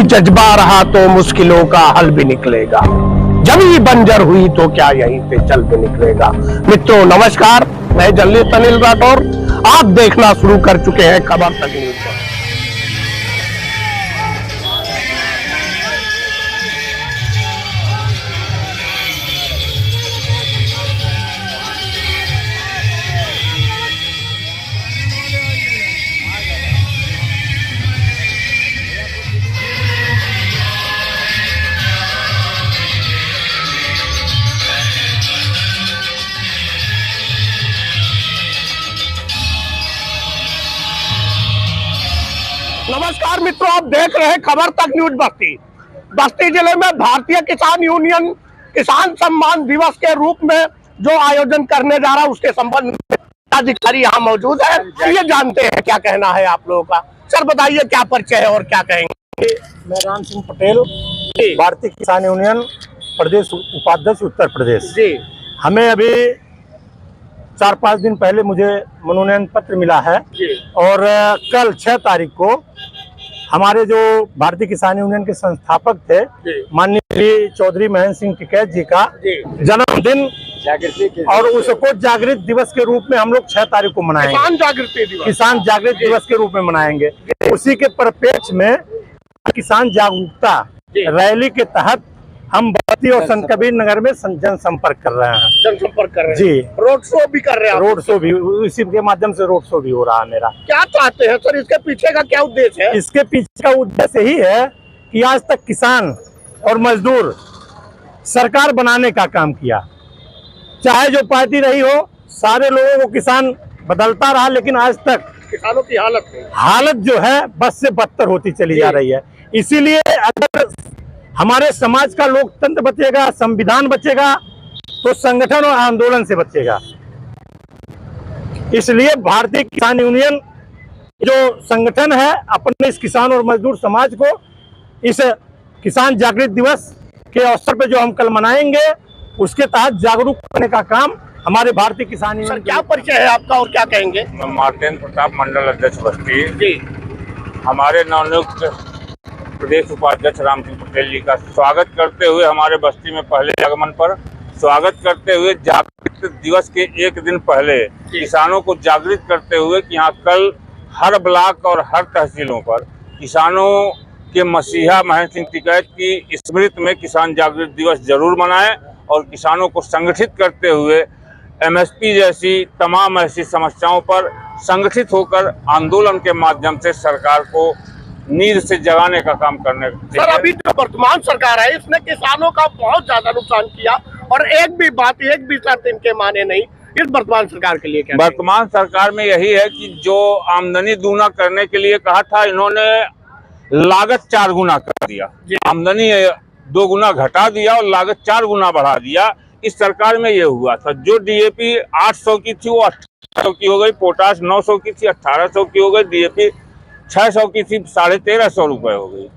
जज्बा रहा तो मुश्किलों का हल भी निकलेगा। जमीन बंजर हुई तो क्या यहीं से चल भी निकलेगा। मित्रों नमस्कार, मैं जर्नलिस्ट अनिल राठौर, आप देखना शुरू कर चुके हैं खबर तक न्यूज। नमस्कार मित्रों, आप देख रहे हैं खबर तक न्यूज। बस्ती जिले में भारतीय किसान यूनियन किसान सम्मान दिवस के रूप में जो आयोजन करने जा रहा है उसके संबंध में अधिकारी यहाँ मौजूद है। ये जानते हैं क्या कहना है आप लोगों का। सर बताइए क्या परिचय है और क्या कहेंगे। मैं राम सिंह पटेल, भारतीय किसान यूनियन प्रदेश उपाध्यक्ष उत्तर प्रदेश जी। हमें अभी 4-5 दिन पहले मुझे मनोनयन पत्र मिला है और कल 6 तारीख को हमारे जो भारतीय किसान यूनियन के संस्थापक थे माननीय श्री चौधरी महेंद्र सिंह टिकैत जी का जन्मदिन और उसको जागृत दिवस के रूप में हम लोग 6 तारीख को मनाएंगे। किसान जागृत दिवस के रूप में मनाएंगे। उसी के परिप्रेक्ष्य में किसान जागरूकता रैली के तहत हम बस्ती और संत कबीर नगर में जनसंपर्क कर रहे हैं। जनसंपर्क कर रहे हैं जी। रोड शो भी कर रहे हैं। रोड शो भी, इसी के माध्यम से रोड शो भी हो रहा है मेरा। क्या चाहते हैं सर, इसके पीछे का क्या उद्देश्य है? इसके पीछे का उद्देश्य ही है कि आज तक किसान और मजदूर सरकार बनाने का काम किया, चाहे जो पार्टी रही हो, सारे लोगों को किसान बदलता रहा, लेकिन आज तक किसानों की हालत जो है बस से बदतर होती चली जा रही है। इसीलिए अगर हमारे समाज का लोकतंत्र बचेगा, संविधान बचेगा, तो संगठन और आंदोलन से बचेगा। इसलिए भारतीय किसान यूनियन जो संगठन है अपने इस किसान और मजदूर समाज को इस किसान जागृत दिवस के अवसर पर जो हम कल मनाएंगे उसके तहत जागरूक करने का काम हमारे भारतीय किसान यूनियन। क्या परिचय है आपका और क्या कहेंगे? मैं मार्टिन प्रताप, मंडल अध्यक्ष बस्ती जी। हमारे नवनियुक्त प्रदेश उपाध्यक्ष राम सिंह पटेल जी का स्वागत करते हुए, हमारे बस्ती में पहले आगमन पर स्वागत करते हुए, जागृत दिवस के एक दिन पहले किसानों को जागृत करते हुए कि यहाँ कल हर ब्लॉक और हर तहसीलों पर किसानों के मसीहा महेंद्र सिंह टिकैत की स्मृति में किसान जागृत दिवस जरूर मनाएं और किसानों को संगठित करते हुए एमएसपी जैसी तमाम ऐसी समस्याओं पर संगठित होकर आंदोलन के माध्यम से सरकार को नींद से जगाने का काम करने। सर अभी जो वर्तमान सरकार है इसने किसानों का बहुत ज्यादा नुकसान किया और एक भी शर्त इनके माने नहीं। इस वर्तमान सरकार के लिए क्या? वर्तमान सरकार में यही है कि जो आमदनी दूना करने के लिए कहा था, इन्होंने लागत 4 गुना कर दिया। आमदनी 2 गुना घटा दिया और लागत 4 गुना बढ़ा दिया। इस सरकार में ये हुआ था, जो डीएपी 800 की थी वो 1800 की हो गई, पोटाश 900 की थी 1800 की हो गई, डीएपी 600 की थी 1350 रुपए हो गई।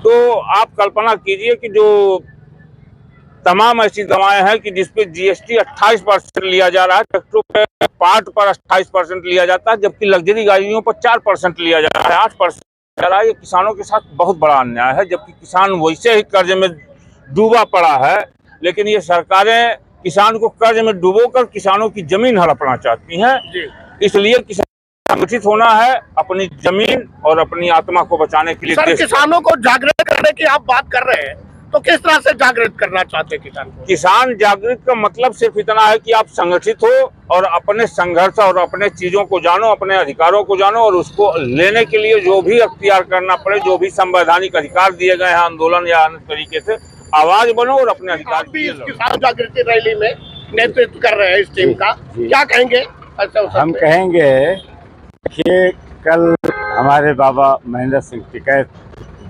तो आप कल्पना कीजिए कि जो तमाम ऐसी दवाएं हैं कि जिसपे जीएसटी 28% लिया जा रहा है, ट्रैक्टरों पे पार्ट पर 28% लिया जाता है, जबकि लग्जरी गाड़ियों पर 4% लिया जा रहा है, 8% जा रहा है। ये किसानों के साथ बहुत बड़ा अन्याय है, जबकि किसान वैसे ही कर्ज में डूबा पड़ा है, लेकिन ये सरकारें किसान को कर्ज में डुबोकर किसानों की जमीन हड़पना चाहती हैं। इसलिए किसान संगठित होना है अपनी जमीन और अपनी आत्मा को बचाने के लिए। सर किसानों को जागृत करने की आप बात कर रहे हैं, तो किस तरह से जागृत करना चाहते हैं किसान को? किसान जागृत का मतलब सिर्फ इतना है कि आप संगठित हो और अपने संघर्ष और अपने चीजों को जानो, अपने अधिकारों को जानो और उसको लेने के लिए जो भी अख्तियार करना पड़े, जो भी संवैधानिक अधिकार दिए गए हैं आंदोलन या अन्य तरीके से, आवाज बनो और अपने अधिकार। किसान जागृति रैली में नेतृत्व कर रहे हैं इस टीम का, क्या कहेंगे? हम कहेंगे कि कल हमारे बाबा महेंद्र सिंह टिकैत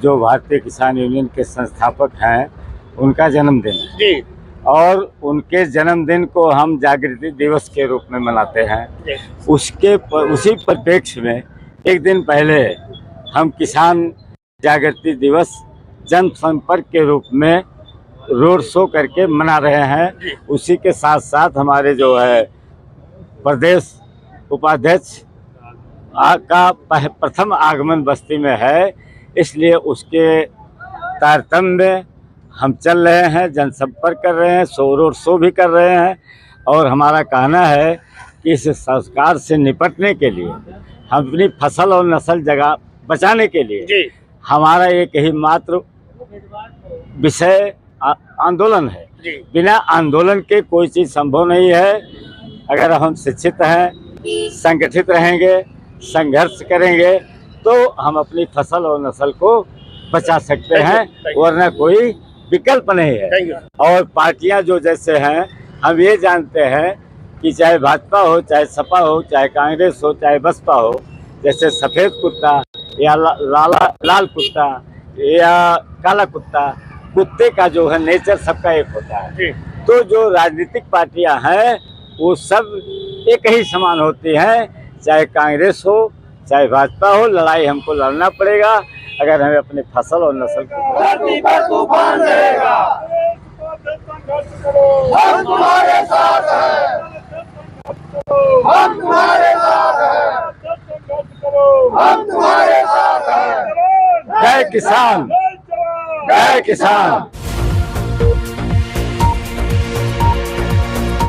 जो भारतीय किसान यूनियन के संस्थापक हैं उनका जन्मदिन है जी, और उनके जन्मदिन को हम जागृति दिवस के रूप में मनाते हैं। उसी परिप्रेक्ष्य में एक दिन पहले हम किसान जागृति दिवस जनसंपर्क के रूप में रोड शो करके मना रहे हैं। उसी के साथ साथ हमारे जो है प्रदेश उपाध्यक्ष का प्रथम आगमन बस्ती में है। इसलिए उसके तारतम्य में हम चल रहे हैं, जनसंपर्क कर रहे हैं, रोड शो भी कर रहे हैं। और हमारा कहना है कि इस संस्कार से निपटने के लिए, हम अपनी फसल और नस्ल जगह बचाने के लिए हमारा एक ही मात्र विषय आंदोलन है। बिना आंदोलन के कोई चीज़ संभव नहीं है। अगर हम शिक्षित हैं, संगठित रहेंगे, संघर्ष करेंगे तो हम अपनी फसल और नस्ल को बचा सकते हैं, वरना कोई विकल्प नहीं है। और पार्टियां जो जैसे हैं, हम ये जानते हैं कि चाहे भाजपा हो, चाहे सपा हो, चाहे कांग्रेस हो, चाहे बसपा हो, जैसे सफ़ेद कुत्ता या लाल कुत्ता या काला कुत्ता, कुत्ते का जो है नेचर सबका एक होता है। तो जो राजनीतिक पार्टियां हैं वो सब एक ही समान होती हैं, चाहे कांग्रेस हो चाहे भाजपा हो। लड़ाई हमको लड़ना पड़ेगा अगर हमें अपनी फसल और नस्ल को। धरती पर तूफान रहेगा, हम तुम्हारे साथ हैं, हम तुम्हारे साथ हैं, हम तुम्हारे साथ हैं। जय किसान, जय किसान।